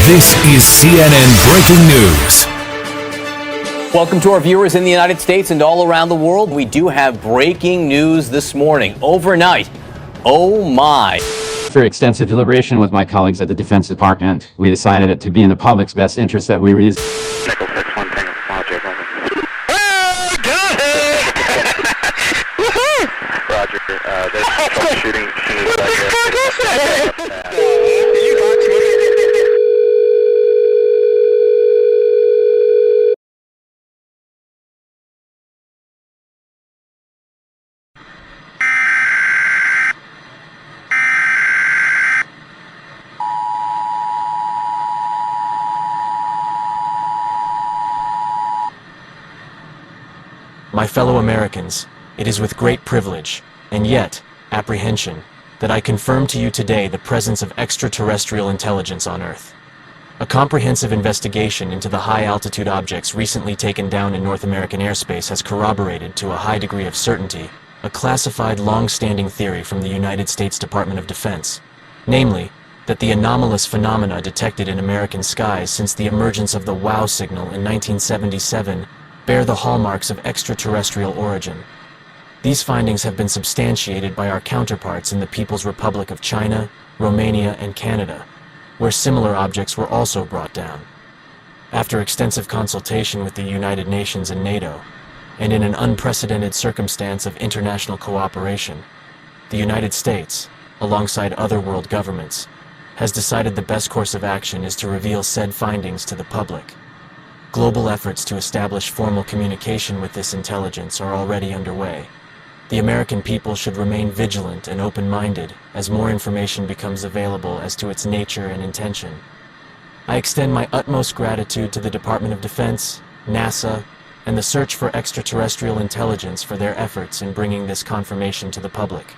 This is CNN Breaking News. Welcome to our viewers in the United States and all around the world. We do have breaking news this morning. Overnight, oh my. After extensive deliberation with my colleagues at the Defense Department, we decided it to be in the public's best interest that we release. Roger. There's troubleshooting. My fellow Americans, it is with great privilege, and yet apprehension, that I confirm to you today the presence of extraterrestrial intelligence on Earth. A comprehensive investigation into the high-altitude objects recently taken down in North American airspace has corroborated to a high degree of certainty a classified long-standing theory from the United States Department of Defense, namely, that the anomalous phenomena detected in American skies since the emergence of the WOW signal in 1977 bear the hallmarks of extraterrestrial origin. These findings have been substantiated by our counterparts in the People's Republic of China, Romania, and Canada, where similar objects were also brought down. After extensive consultation with the United Nations and NATO, and in an unprecedented circumstance of international cooperation, the United States, alongside other world governments, has decided the best course of action is to reveal said findings to the public. Global efforts to establish formal communication with this intelligence are already underway. The American people should remain vigilant and open-minded as more information becomes available as to its nature and intention. I extend my utmost gratitude to the Department of Defense, NASA, and the Search for Extraterrestrial Intelligence for their efforts in bringing this confirmation to the public.